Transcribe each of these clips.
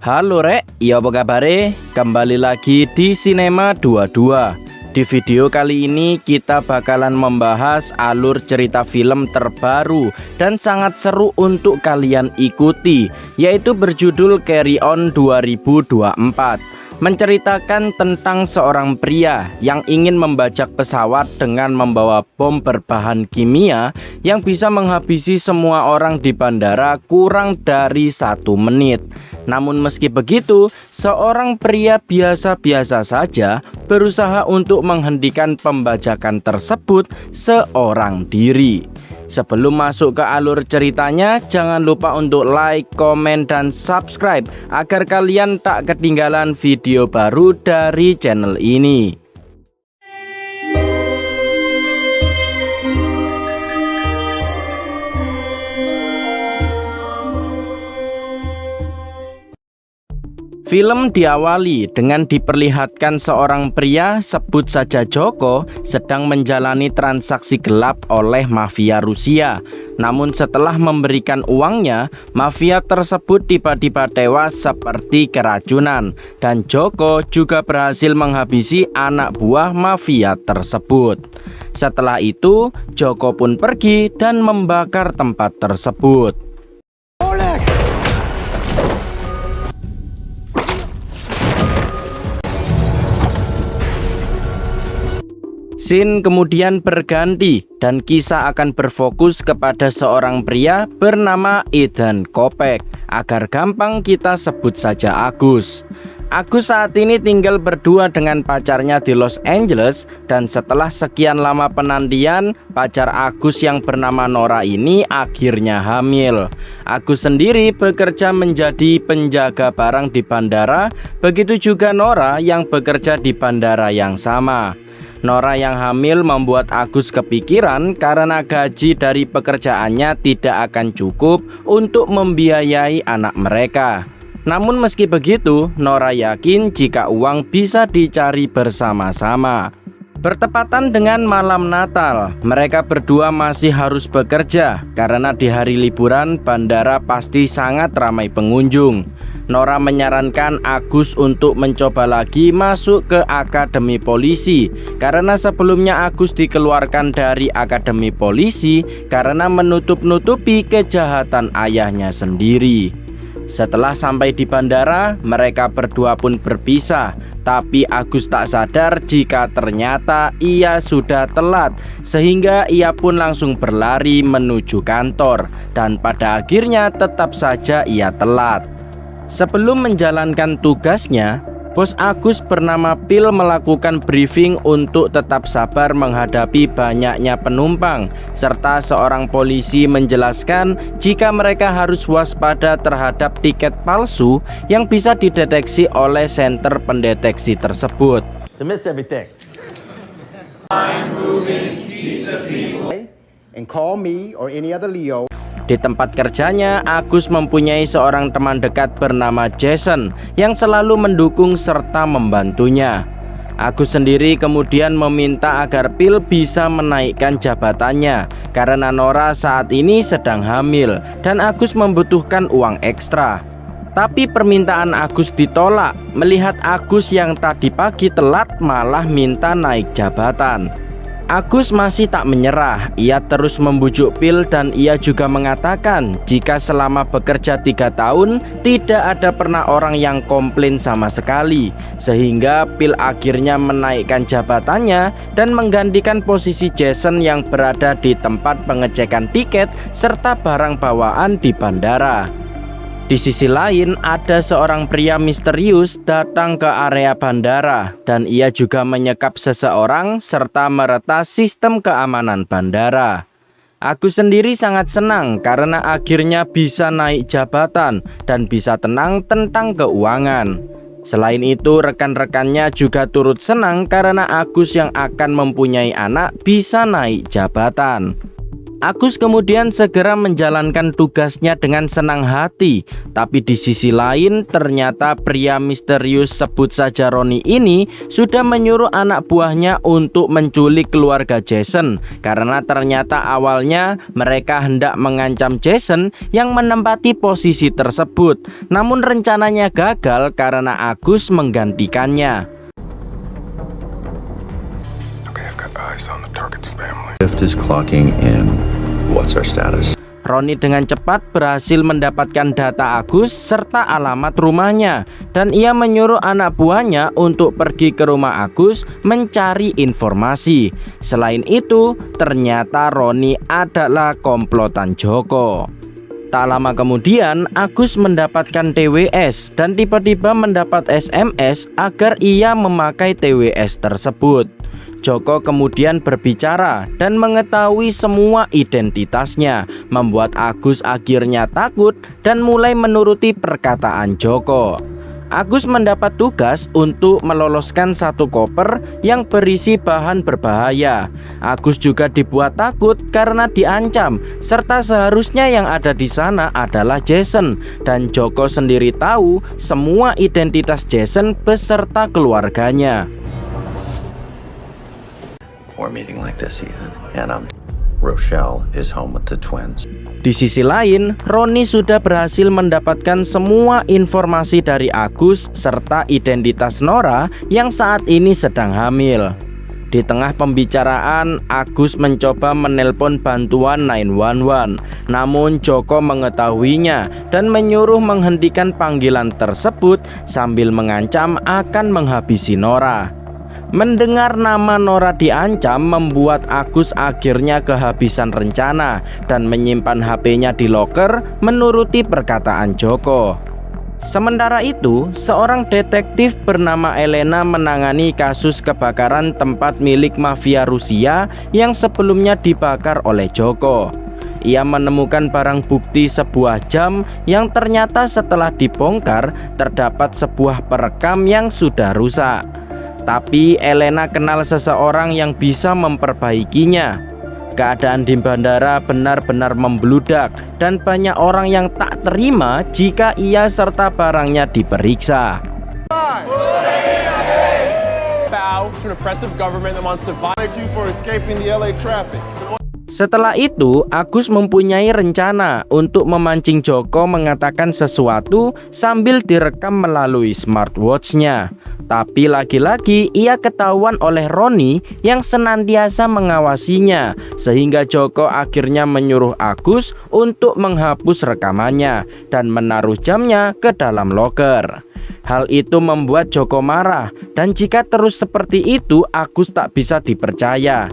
Halo rek, iya apa kabare? Kembali lagi di Cinema 22. Di video kali ini kita bakalan membahas alur cerita film terbaru dan sangat seru untuk kalian ikuti, yaitu berjudul Carry On 2024. Menceritakan tentang seorang pria yang ingin membajak pesawat dengan membawa bom berbahan kimia yang bisa menghabisi semua orang di bandara kurang dari 1 menit. Namun meski begitu, seorang pria biasa-biasa saja berusaha untuk menghentikan pembajakan tersebut seorang diri. Sebelum masuk ke alur ceritanya, jangan lupa untuk like, komen, dan subscribe agar kalian tak ketinggalan video baru dari channel ini. Film diawali dengan diperlihatkan seorang pria, sebut saja Joko, sedang menjalani transaksi gelap oleh mafia Rusia. Namun setelah memberikan uangnya, mafia tersebut tiba-tiba tewas seperti keracunan. Dan Joko juga berhasil menghabisi anak buah mafia tersebut. Setelah itu, Joko pun pergi dan membakar tempat tersebut. Scene kemudian berganti dan kisah akan berfokus kepada seorang pria bernama Ethan Kopek. Agar gampang kita sebut saja Agus. Agus saat ini tinggal berdua dengan pacarnya di Los Angeles, dan setelah sekian lama penantian, pacar Agus yang bernama Nora ini akhirnya hamil. Agus sendiri bekerja menjadi penjaga barang di bandara, begitu juga Nora yang bekerja di bandara yang sama. Nora yang hamil membuat Agus kepikiran karena gaji dari pekerjaannya tidak akan cukup untuk membiayai anak mereka. Namun meski begitu, Nora yakin jika uang bisa dicari bersama-sama. Bertepatan dengan malam Natal, mereka berdua masih harus bekerja karena di hari liburan bandara pasti sangat ramai pengunjung. Nora menyarankan Agus untuk mencoba lagi masuk ke Akademi Polisi karena sebelumnya Agus dikeluarkan dari Akademi Polisi karena menutup-nutupi kejahatan ayahnya sendiri. Setelah sampai di bandara, mereka berdua pun berpisah. Tapi Agus tak sadar jika ternyata ia sudah telat, sehingga ia pun langsung berlari menuju kantor. Dan pada akhirnya tetap saja ia telat. Sebelum menjalankan tugasnya, Bos Agus bernama Phil melakukan briefing untuk tetap sabar menghadapi banyaknya penumpang, serta seorang polisi menjelaskan jika mereka harus waspada terhadap tiket palsu yang bisa dideteksi oleh senter pendeteksi tersebut. To miss everything. And call me or any other Leo. Di tempat kerjanya, Agus mempunyai seorang teman dekat bernama Jason yang selalu mendukung serta membantunya. Agus sendiri kemudian meminta agar Phil bisa menaikkan jabatannya karena Nora saat ini sedang hamil dan Agus membutuhkan uang ekstra. Tapi permintaan Agus ditolak. Melihat Agus yang tadi pagi telat malah minta naik jabatan. Agus masih tak menyerah. Ia terus membujuk Phil dan ia juga mengatakan jika selama bekerja 3 tahun tidak ada pernah orang yang komplain sama sekali. Sehingga Phil akhirnya menaikkan jabatannya dan menggantikan posisi Jason yang berada di tempat pengecekan tiket serta barang bawaan di bandara. Di sisi lain, ada seorang pria misterius datang ke area bandara dan ia juga menyekap seseorang serta meretas sistem keamanan bandara. Agus sendiri sangat senang karena akhirnya bisa naik jabatan dan bisa tenang tentang keuangan. Selain itu, rekan-rekannya juga turut senang karena Agus yang akan mempunyai anak bisa naik jabatan. Agus kemudian segera menjalankan tugasnya dengan senang hati. Tapi di sisi lain ternyata pria misterius sebut saja Ronnie ini sudah menyuruh anak buahnya untuk menculik keluarga Jason. Karena ternyata awalnya mereka hendak mengancam Jason yang menempati posisi tersebut. Namun rencananya gagal karena Agus menggantikannya. Shift is clocking in. What's our status? Ronnie dengan cepat berhasil mendapatkan data Agus serta alamat rumahnya, dan ia menyuruh anak buahnya untuk pergi ke rumah Agus mencari informasi. Selain itu, ternyata Ronnie adalah komplotan Joko. Tak lama kemudian, Agus mendapatkan TWS dan tiba-tiba mendapat SMS agar ia memakai TWS tersebut. Joko kemudian berbicara dan mengetahui semua identitasnya, membuat Agus akhirnya takut dan mulai menuruti perkataan Joko. Agus mendapat tugas untuk meloloskan satu koper yang berisi bahan berbahaya. Agus juga dibuat takut karena diancam, serta seharusnya yang ada di sana adalah Jason, dan Joko sendiri tahu semua identitas Jason beserta keluarganya. We're meeting like this, Ethan, and Rochelle is home with the twins. Di sisi lain, Ronnie sudah berhasil mendapatkan semua informasi dari Agus serta identitas Nora yang saat ini sedang hamil. Di tengah pembicaraan, Agus mencoba menelpon bantuan 911. Namun Joko mengetahuinya dan menyuruh menghentikan panggilan tersebut sambil mengancam akan menghabisi Nora. Mendengar nama Nora diancam membuat Agus akhirnya kehabisan rencana dan menyimpan HP-nya di loker menuruti perkataan Joko. Sementara itu, seorang detektif bernama Elena menangani kasus kebakaran tempat milik mafia Rusia yang sebelumnya dibakar oleh Joko. Ia menemukan barang bukti sebuah jam yang ternyata setelah dibongkar terdapat sebuah perekam yang sudah rusak. Tapi Elena kenal seseorang yang bisa memperbaikinya. Keadaan di bandara benar-benar membludak dan banyak orang yang tak terima jika ia serta barangnya diperiksa. Setelah itu, Agus mempunyai rencana untuk memancing Joko mengatakan sesuatu sambil direkam melalui smartwatch-nya. Tapi lagi-lagi ia ketahuan oleh Ronnie yang senantiasa mengawasinya, sehingga Joko akhirnya menyuruh Agus untuk menghapus rekamannya dan menaruh jamnya ke dalam loker. Hal itu membuat Joko marah, dan jika terus seperti itu Agus tak bisa dipercaya.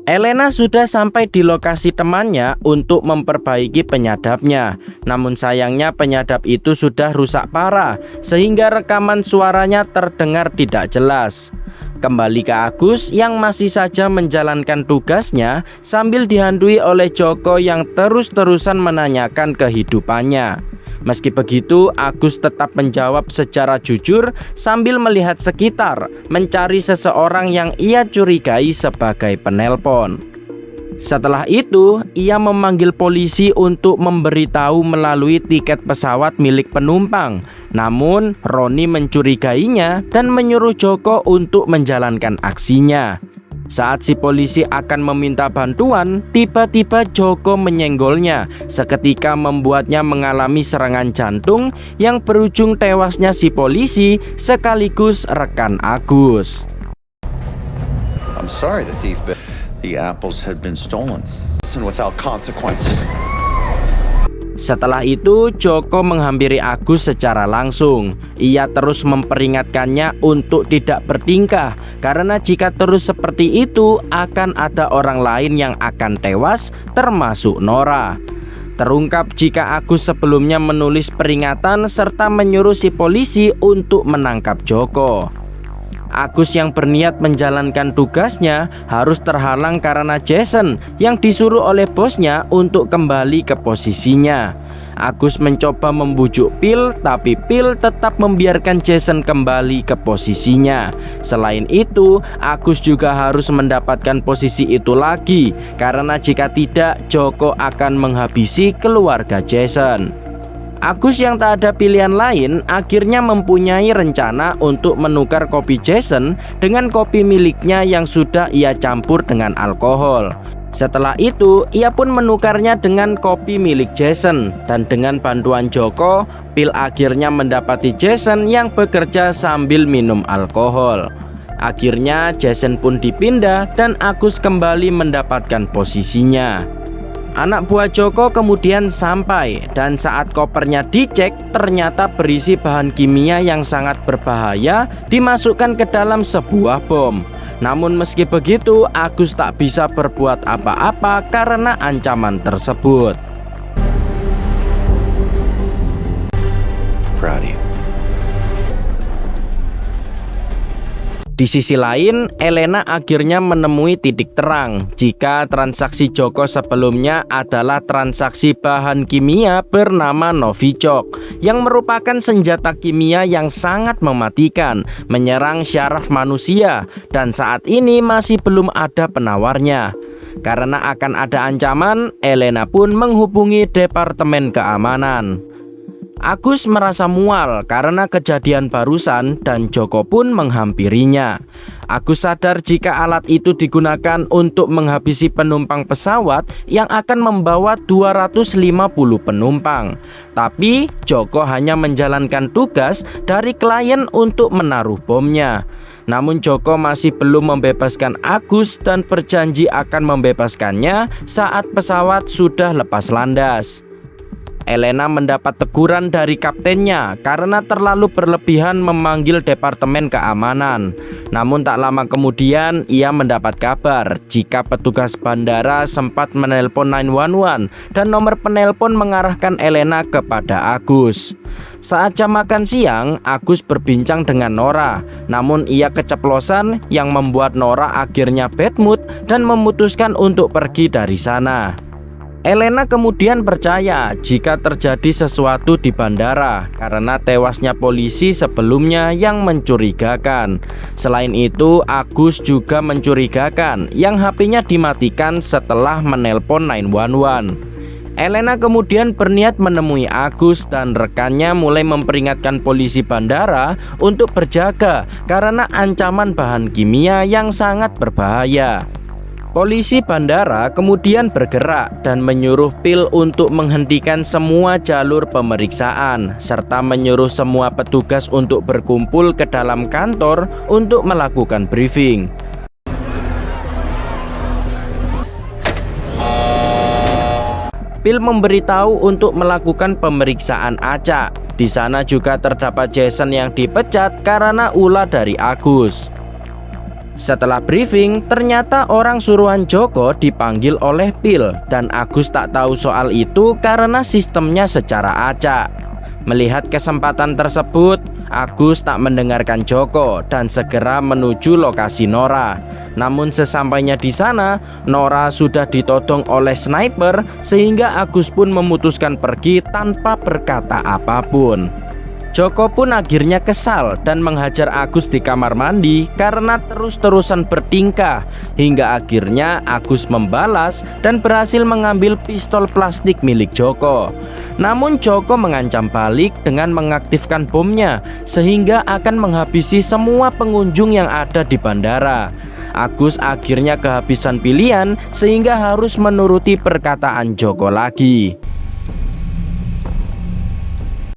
Elena sudah sampai di lokasi temannya untuk memperbaiki penyadapnya. Namun sayangnya penyadap itu sudah rusak parah, sehingga rekaman suaranya terdengar tidak jelas. Kembali ke Agus yang masih saja menjalankan tugasnya sambil dihantui oleh Joko yang terus-terusan menanyakan kehidupannya. Meski begitu, Agus tetap menjawab secara jujur sambil melihat sekitar, mencari seseorang yang ia curigai sebagai penelpon. Setelah itu, ia memanggil polisi untuk memberitahu melalui tiket pesawat milik penumpang. Namun, Ronnie mencurigainya dan menyuruh Joko untuk menjalankan aksinya. Saat si polisi akan meminta bantuan, tiba-tiba Joko menyenggolnya, seketika membuatnya mengalami serangan jantung yang berujung tewasnya si polisi sekaligus rekan Agus. I'm sorry the thief, but the apples had been stolen and without consequences. Setelah itu, Joko menghampiri Agus secara langsung. Ia terus memperingatkannya untuk tidak bertingkah, karena jika terus seperti itu akan ada orang lain yang akan tewas, termasuk Nora. Terungkap jika Agus sebelumnya menulis peringatan serta menyuruh si polisi untuk menangkap Joko. Agus yang berniat menjalankan tugasnya harus terhalang karena Jason yang disuruh oleh bosnya untuk kembali ke posisinya. Agus mencoba membujuk Phil, tapi Phil tetap membiarkan Jason kembali ke posisinya. Selain itu, Agus juga harus mendapatkan posisi itu lagi, karena jika tidak, Joko akan menghabisi keluarga Jason. Agus yang tak ada pilihan lain akhirnya mempunyai rencana untuk menukar kopi Jason dengan kopi miliknya yang sudah ia campur dengan alkohol. Setelah itu, ia pun menukarnya dengan kopi milik Jason, dan dengan bantuan Joko, Phil akhirnya mendapati Jason yang bekerja sambil minum alkohol. Akhirnya Jason pun dipindah dan Agus kembali mendapatkan posisinya. Anak buah Joko kemudian sampai, dan saat kopernya dicek ternyata berisi bahan kimia yang sangat berbahaya dimasukkan ke dalam sebuah bom. Namun meski begitu, Agus tak bisa berbuat apa-apa karena ancaman tersebut. Proud of you. Di sisi lain, Elena akhirnya menemui titik terang jika transaksi Joko sebelumnya adalah transaksi bahan kimia bernama Novichok, yang merupakan senjata kimia yang sangat mematikan, menyerang syaraf manusia, dan saat ini masih belum ada penawarnya. Karena akan ada ancaman, Elena pun menghubungi Departemen Keamanan. Agus merasa mual karena kejadian barusan dan Joko pun menghampirinya. Agus sadar jika alat itu digunakan untuk menghabisi penumpang pesawat yang akan membawa 250 penumpang. Tapi Joko hanya menjalankan tugas dari klien untuk menaruh bomnya. Namun Joko masih belum membebaskan Agus dan berjanji akan membebaskannya saat pesawat sudah lepas landas. Elena mendapat teguran dari kaptennya karena terlalu berlebihan memanggil Departemen Keamanan. Namun tak lama kemudian ia mendapat kabar jika petugas bandara sempat menelpon 911 dan nomor penelpon mengarahkan Elena kepada Agus. Saat jam makan siang, Agus berbincang dengan Nora, namun ia keceplosan yang membuat Nora akhirnya bad mood dan memutuskan untuk pergi dari sana. Elena kemudian percaya jika terjadi sesuatu di bandara karena tewasnya polisi sebelumnya yang mencurigakan. Selain itu, Agus juga mencurigakan yang HP-nya dimatikan setelah menelpon 911. Elena kemudian berniat menemui Agus dan rekannya mulai memperingatkan polisi bandara untuk berjaga karena ancaman bahan kimia yang sangat berbahaya. Polisi bandara kemudian bergerak dan menyuruh Phil untuk menghentikan semua jalur pemeriksaan serta menyuruh semua petugas untuk berkumpul ke dalam kantor untuk melakukan briefing. Phil memberitahu untuk melakukan pemeriksaan acak. Di sana juga terdapat Jason yang dipecat karena ulah dari Agus. Setelah briefing, ternyata orang suruhan Joko dipanggil oleh Phil dan Agus tak tahu soal itu karena sistemnya secara acak. Melihat kesempatan tersebut, Agus tak mendengarkan Joko dan segera menuju lokasi Nora. Namun sesampainya di sana, Nora sudah ditodong oleh sniper sehingga Agus pun memutuskan pergi tanpa berkata apapun. Joko pun akhirnya kesal dan menghajar Agus di kamar mandi karena terus-terusan bertingkah, hingga akhirnya Agus membalas dan berhasil mengambil pistol plastik milik Joko. Namun Joko mengancam balik dengan mengaktifkan bomnya sehingga akan menghabisi semua pengunjung yang ada di bandara. Agus akhirnya kehabisan pilihan sehingga harus menuruti perkataan Joko lagi.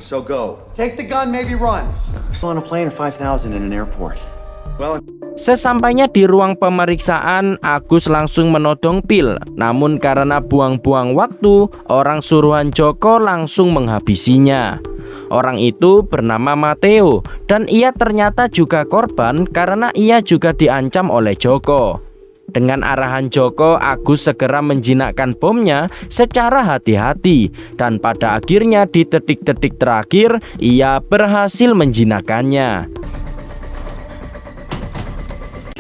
So go. Take the gun, maybe run. On a plane or 5,000 in an airport. Well, Sesampainya di ruang pemeriksaan, Agus langsung menodong Phil. Namun karena buang-buang waktu, orang suruhan Joko langsung menghabisinya. Orang itu bernama Matteo dan ia ternyata juga korban karena ia juga diancam oleh Joko. Dengan arahan Joko, Agus segera menjinakkan bomnya secara hati-hati dan pada akhirnya di detik-detik terakhir ia berhasil menjinakkannya.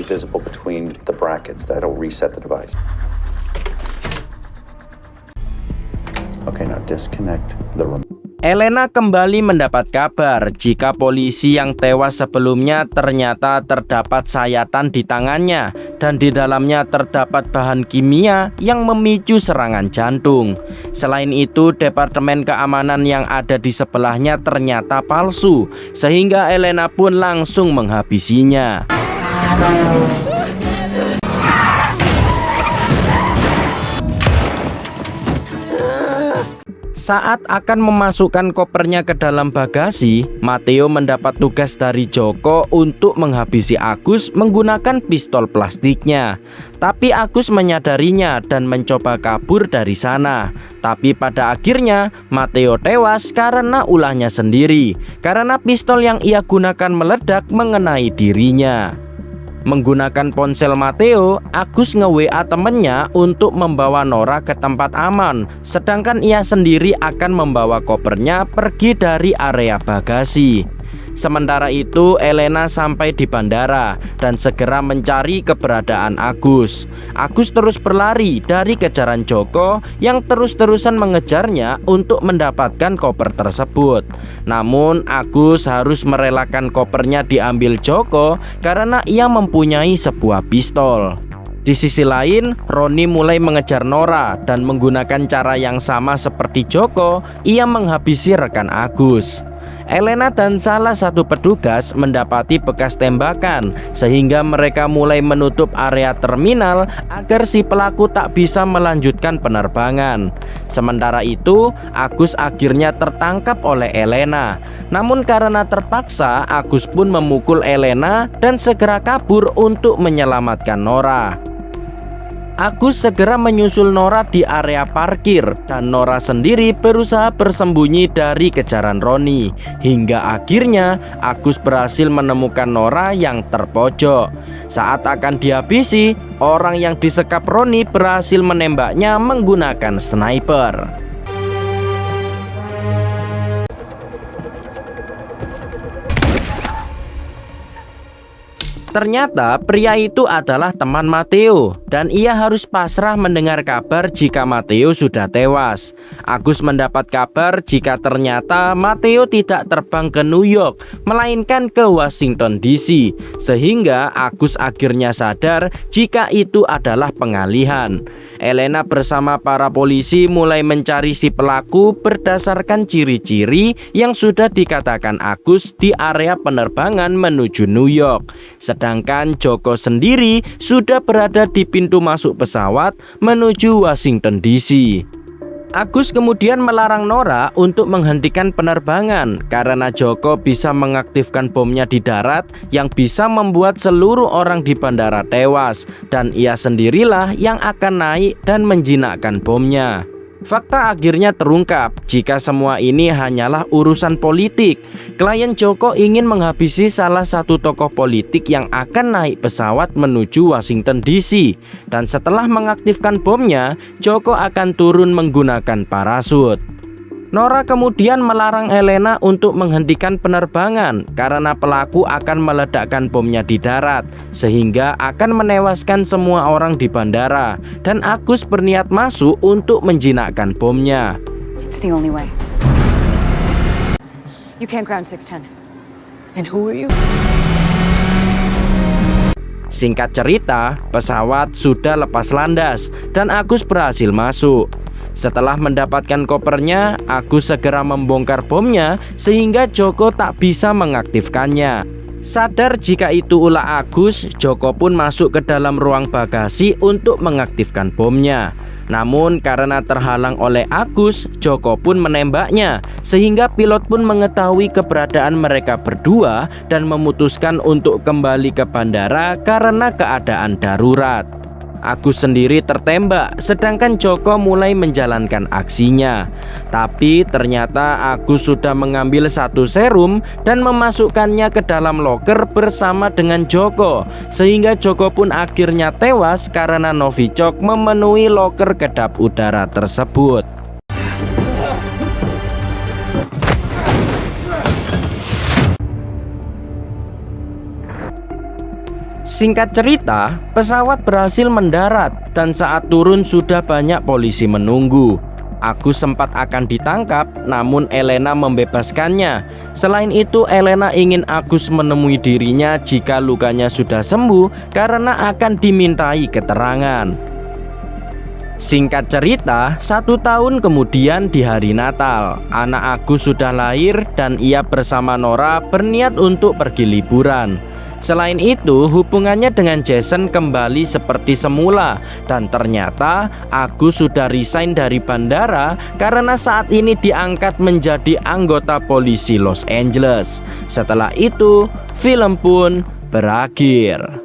visible between the brackets. That'll reset the device. Okay, now disconnect the remote. Elena kembali mendapat kabar jika polisi yang tewas sebelumnya ternyata terdapat sayatan di tangannya dan di dalamnya terdapat bahan kimia yang memicu serangan jantung. Selain itu, departemen keamanan yang ada di sebelahnya ternyata palsu, sehingga Elena pun langsung menghabisinya. Saat akan memasukkan kopernya ke dalam bagasi, Matteo mendapat tugas dari Joko untuk menghabisi Agus menggunakan pistol plastiknya. Tapi Agus menyadarinya dan mencoba kabur dari sana. Tapi pada akhirnya Matteo tewas karena ulahnya sendiri, karena pistol yang ia gunakan meledak mengenai dirinya. Menggunakan ponsel Matteo, Agus nge-WA temennya untuk membawa Nora ke tempat aman, sedangkan ia sendiri akan membawa kopernya pergi dari area bagasi. Sementara itu, Elena sampai di bandara dan segera mencari keberadaan Agus. Agus terus berlari dari kejaran Joko yang terus-terusan mengejarnya untuk mendapatkan koper tersebut. Namun, Agus harus merelakan kopernya diambil Joko karena ia mempunyai sebuah pistol. Di sisi lain, Roni mulai mengejar Nora dan menggunakan cara yang sama seperti Joko, ia menghabisi rekan Agus. Elena dan salah satu petugas mendapati bekas tembakan, sehingga mereka mulai menutup area terminal agar si pelaku tak bisa melanjutkan penerbangan. Sementara itu, Agus akhirnya tertangkap oleh Elena. Namun karena terpaksa, Agus pun memukul Elena dan segera kabur untuk menyelamatkan Nora. Agus segera menyusul Nora di area parkir dan Nora sendiri berusaha bersembunyi dari kejaran Roni. Hingga akhirnya Agus berhasil menemukan Nora yang terpojok. Saat akan dihabisi, orang yang disekap Roni berhasil menembaknya menggunakan sniper. Ternyata pria itu adalah teman Matteo dan ia harus pasrah mendengar kabar jika Matteo sudah tewas. Agus mendapat kabar jika ternyata Matteo tidak terbang ke New York melainkan ke Washington DC, sehingga Agus akhirnya sadar jika itu adalah pengalihan. Elena bersama para polisi mulai mencari si pelaku berdasarkan ciri-ciri yang sudah dikatakan Agus di area penerbangan menuju New York. Sedangkan Joko sendiri sudah berada di pintu masuk pesawat menuju Washington DC. Agus kemudian melarang Nora untuk menghentikan penerbangan karena Joko bisa mengaktifkan bomnya di darat yang bisa membuat seluruh orang di bandara tewas, dan ia sendirilah yang akan naik dan menjinakkan bomnya. Fakta akhirnya terungkap jika semua ini hanyalah urusan politik. Klien Joko ingin menghabisi salah satu tokoh politik yang akan naik pesawat menuju Washington DC. Dan setelah mengaktifkan bomnya, Joko akan turun menggunakan parasut. Nora kemudian melarang Elena untuk menghentikan penerbangan karena pelaku akan meledakkan bomnya di darat, sehingga akan menewaskan semua orang di bandara. Dan Agus berniat masuk untuk menjinakkan bomnya. It's the only way. You can't ground 610. And who are you? Singkat cerita, pesawat sudah lepas landas dan Agus berhasil masuk. Setelah mendapatkan kopernya, Agus segera membongkar bomnya sehingga Joko tak bisa mengaktifkannya. Sadar jika itu ulah Agus, Joko pun masuk ke dalam ruang bagasi untuk mengaktifkan bomnya. Namun karena terhalang oleh Agus, Joko pun menembaknya, sehingga pilot pun mengetahui keberadaan mereka berdua dan memutuskan untuk kembali ke bandara karena keadaan darurat. Agus sendiri tertembak, sedangkan Joko mulai menjalankan aksinya. Tapi ternyata Agus sudah mengambil satu serum dan memasukkannya ke dalam loker bersama dengan Joko, sehingga Joko pun akhirnya tewas karena Novichok memenuhi loker kedap udara tersebut. Singkat cerita, pesawat berhasil mendarat dan saat turun sudah banyak polisi menunggu. Agus sempat akan ditangkap, namun Elena membebaskannya. Selain itu, Elena ingin Agus menemui dirinya jika lukanya sudah sembuh karena akan dimintai keterangan. Singkat cerita, 1 tahun kemudian di hari Natal, anak Agus sudah lahir dan ia bersama Nora berniat untuk pergi liburan. Selain itu, hubungannya dengan Jason kembali seperti semula dan ternyata Agus sudah resign dari bandara karena saat ini diangkat menjadi anggota polisi Los Angeles. Setelah itu, film pun berakhir.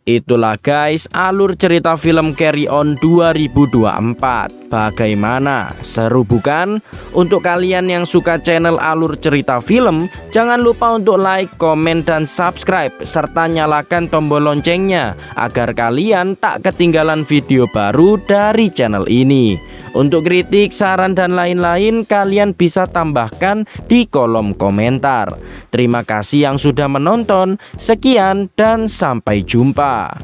Itulah guys alur cerita film Carry On 2024. Bagaimana? Seru bukan? Untuk kalian yang suka channel alur cerita film, jangan lupa untuk like, komen, dan subscribe serta nyalakan tombol loncengnya agar kalian tak ketinggalan video baru dari channel ini. Untuk kritik, saran, dan lain-lain kalian bisa tambahkan di kolom komentar. Terima kasih yang sudah menonton. Sekian dan sampai jumpa.